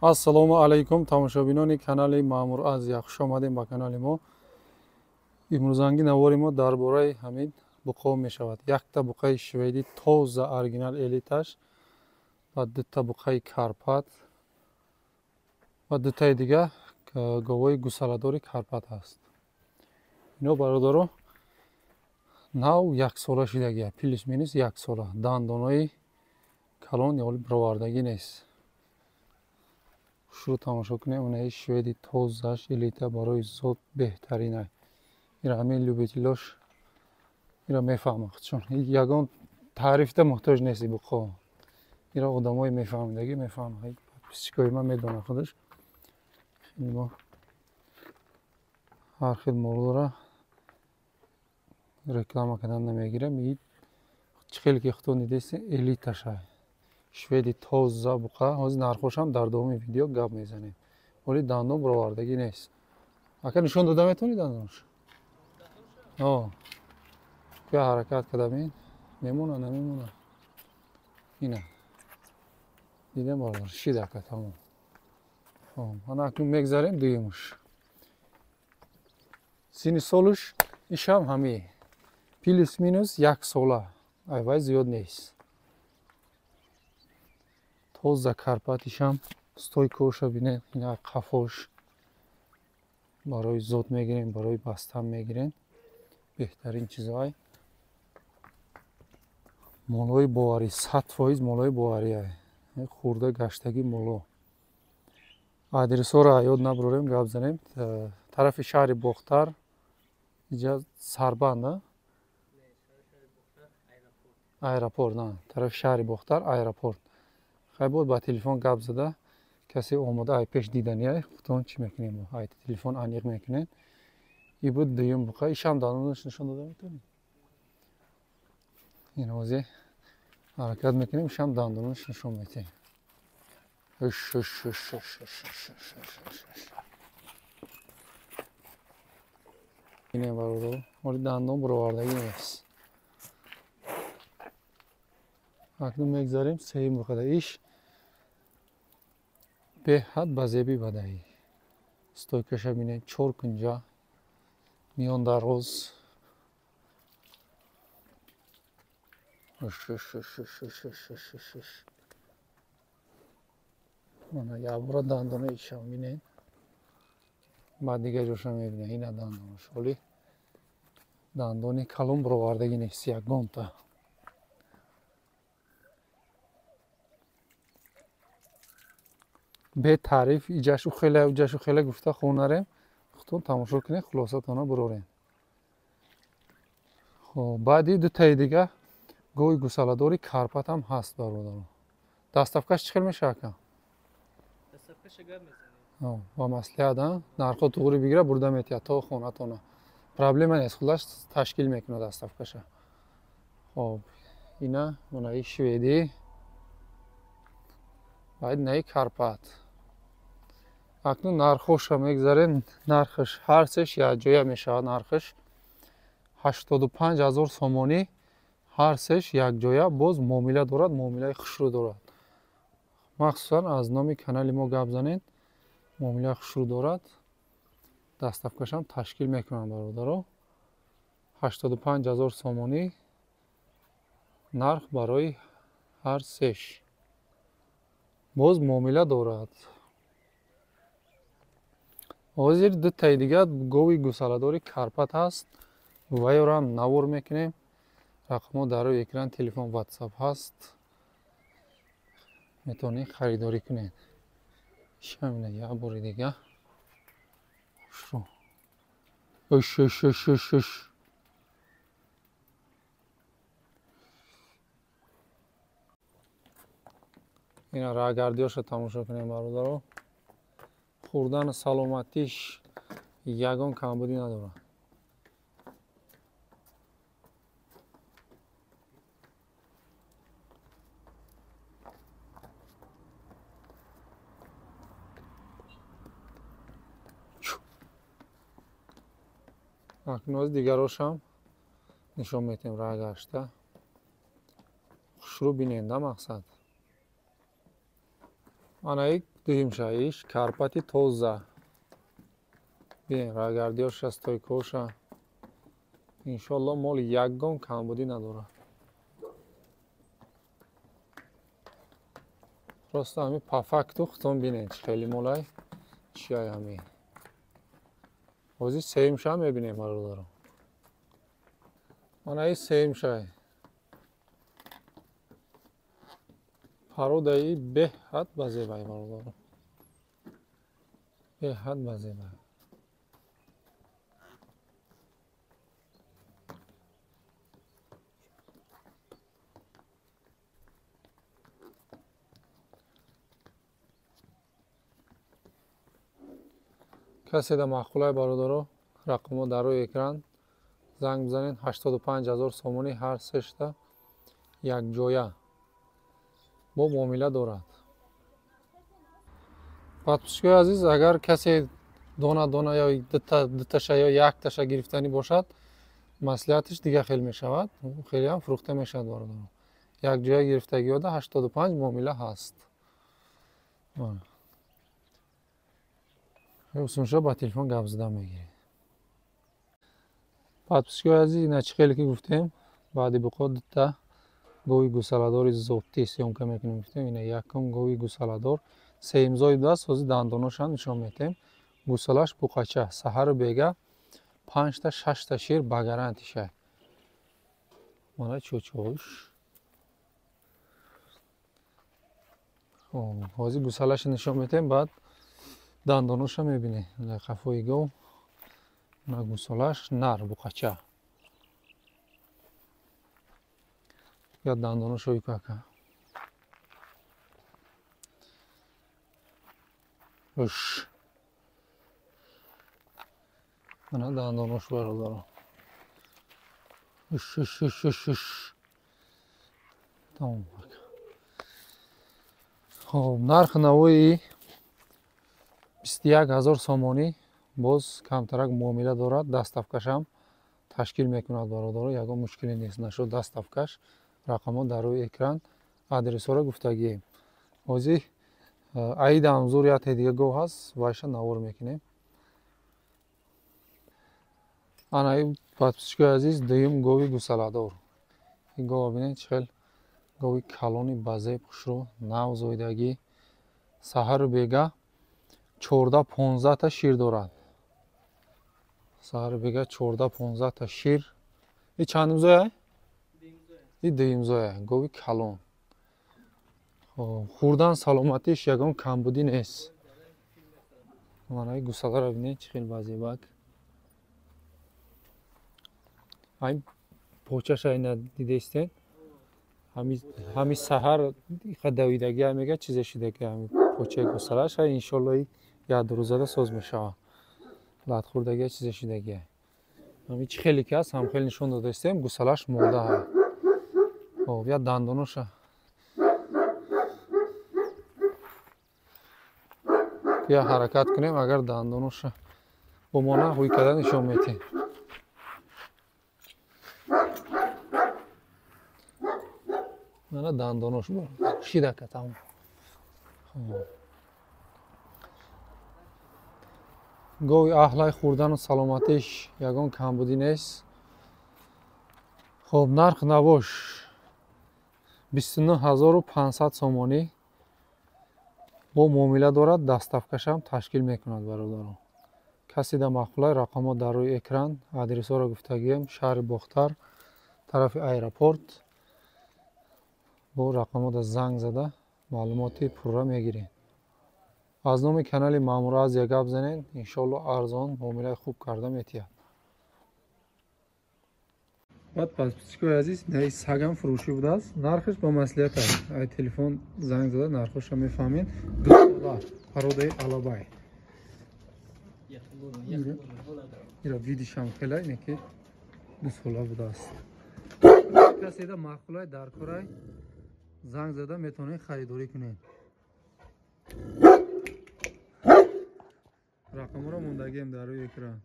Ассалому алайкум тамошобинони канали Маъмур Азия. Хуш омадем ба канали мо. Имрӯзанги навори мо дар бораи ҳамин буқо мешавад. Якта буқаи шведи тоза оригинал элиташ ва дута буқаи Карпат ва дутаи дига говои гусаладори Карпат аст. Ино бародаро нав яксола шидагия, плюс минус яксола. Дандонои калон ё бировардагӣ нест. Шуро тамошо кунем, онаи шведи тозаш элита барои зод беҳтарина. ира ҳамин любителош ира мефаҳмад, чун ягон таърифда муҳтоҷ нест буқо. ира одамои мефаҳмидагӣ мефаҳмад. Писчикои ман медонад худаш. мо ҳар хел молора реклама кардан намегирам. И хеле ки худтон дидест элиташа. шведи тоза буқа. ҳозир нархошам дар давоми видео гап мезанем. Вале дандон баровардагӣ нест. Ака нишон дода метавонӣ дандонаш? Куя ҳаракат када бин? Мемона, намемона. Ина. Дидем бародар, шидака тамом. Ана акнун мегзарем дуюмуш. Сини солуш ишам ҳами. Плюс минус як сола. Айвай зиёд нест. Тоза Карпатишам стойкоша бинед, ина қафош. барои зод мегирем, барои бастан мегирем. беҳтарин чизай. молои боварӣ 100% молои боварӣ. хурда гаштаги моло. адресҳоро ёд набурем, гап занем. тарафи шаҳри Бохтар, иҷа Сарбанд, аэропорт, тарафи шаҳри Бохтар, аэропорт. хай бод ба телефон гап зада, касе омода ай пеш дидания, худтон чӣ мекунем? Ай телефон аниқ мекунем. И буд дуюм буқа, ишам дандонаш нишон дода метавонем. ин ҳозир ҳаракат мекунем, ишам дандонаш нишон метавонем. Ине бародар, вале дандон баровардагӣ нест. акнун мегзарем сеюм буқада. иш беҳад ба зебӣ бадаӣ. стойкаша бинед, 4 кунҷа, миён дароз. мана якбора дандонаи ишам бинед. баъд дига ҷошам мебинед. ина дандонаш. вале дандони калон баровардагӣ нест ягонта. бе таъриф иҷашу хела гуфта хонарем. худтон тамошо кунед, хулосатона бурорем. хоб баъди дутаи дига гоҳи гусаладори Карпат ҳам ҳаст бародаро. Даставкаш чӣ хел мешавад ка? Даставкаша гап мезанем. Ва маслиҳат, нархо туғри бигира бурда метиҳад то хонатона. Проблема нест, худаш ташкил мекунад даставкаша. хоб ина монаи шведӣ. баъд наи Карпат. акнун нархоша мегзарем. нархаш ҳар сеш якҷоя мешавад. нархаш 85 000 сомонӣ. ҳар сеш якҷоя. боз муомила дорад, муомилаи хушрӯ дорад. махсусан аз номи канали мо гап занед. муомилаи хушрӯ дорад. даставкашам ташкил мекунам бародаро. 85 000 сомонӣ. нарх барои ҳар сеш. боз муомила дорад. ҳозир дутаи дига гоҳи гусаладори Карпат ҳаст. вайёрам навор мекунем. рақамҳо дар рӯи экран, телефон, ватсап ҳаст. метавонед харидорӣ кунед. шамина як бори дига. ина рагардиёша тамошо кунем бародаро. хурдану саломатиш ягон камбудӣ надорад. акнун аз дигарошам нишон метем рагашта. хушрӯ биненда мақсад. анаи дуюм шаиш карпати тоза. Бин рагардиёр шастой коша. Иншаллоҳ моли ягон камбудӣ надорад. Просто ҳамин пафакту хутон бинед чӣ хеле молай чиай ҳамин. Ҳозир сеюмша мебинем бародарон. Манаи сеюмшай. Пародаи беҳад ба зебай бародарон. Беҳад ба зебай. کسی در مخولای برادرو رقمو در روی اکران زنگ بزنین 85,000 سومونی هر سشتا یک جویا با معامله دارد. подписчикои азиз, агар касе дона дона ё дуташа ё якташа гирифтанӣ бошад, маслиҳатиш дига хел мешавад, хелеам фурӯхта мешавад бародарон. Як ҷоя гирифтагиёда 85 муомила ҳаст. усунша ба телефон гап зада мегиред. подписчикои азиз, ина чӣ хеле ки гуфтем, баъди буқо дута гови гусаладори зотӣ сёмка мекунем гуфтем. Ина якум гови гусаладор сеимзои даст, ҳозир дандонашам нишон метем. Гусалаш буқача, саҳару бега 5 та 6 та шир ба гарантиша. Мана чӯчош. ҳозир гусалаш нишон метем, баъд дандонаша мебинем. Қафои гов, на гусалаш нар буқача. Я дандонаша икака. Уш. Мана дандонаш бародарон. Уш. Тамом. Хоб, нарх навои 21,000 сомонӣ боз камтарак муомила дорад. Даставкашам ташкил мекунад бародарон. Ягон мушкиле нест. Нашуд даставкаш. Рақамҳо дар рӯи экран, адресҳоро гуфтагием. Ҳозир аидам зурияте дига гов ҳаст, вайша навор мекунем. Анаи подписчикои азиз, дуюм гови гусаладор. Ин гова бинед чӣ хел гови калони базеб хушрӯ, нав зоидагӣ, саҳару бега 14-15 та шир дорад. Саҳару бега 14-15 та шир. И чандумзоя? И дуюмзоя, гови калон. Хурдан саломатиш ягон камбудӣ нест. Манаи гусаларо бинед чӣ хел базебак. Ҳамин почаша ина дидестен? Ҳамин саҳар давидагия мега чизе шуда ки ҳамин почаи гусалаш иншоллоҳ ядурӯзада соз мешавад. Латхӯрдагия чизе шудагия. Ҳамин чӣ хеле ки ҳаст, ҳам хел нишон додастем, гусалаш мода ҳай. Я дандоноша. Я ҳаракат кунем, агар дандоноша бомона ҳуй када нишон метем. Мана дандонош шидака тамом. гови аҳлай хурдану саломатиш ягон камбудӣ нест. Хоб, нарх навош 29,500 сомонӣ бо муомила дорад. Даставкашам ташкил мекунад бародарон. Каси дар махфулай рақамҳо дар рӯи экран, адресҳоро гуфтагием. Шаҳри Бохтар, тарафи аэропорт. бо рақамҳода занг зада маълумоти пурра мегиред. аз номи канали Маъмур Азия гап занед. Иншоллоҳ арзон муомилаи хуб карда метиҳад. баъд подписчикои азиз, наи сагам фурӯшӣ будааст. Нархаш ба маслиҳат аст. ай телефон занг зада нархоша мефаҳмед. 2 сола пародаи алабай. ира видишам хела ине ки 2 сола будааст. касе да махфулай дар корай занг зада метавонед харидорӣ кунед. рақамҳоро мондагием дар рӯи экран.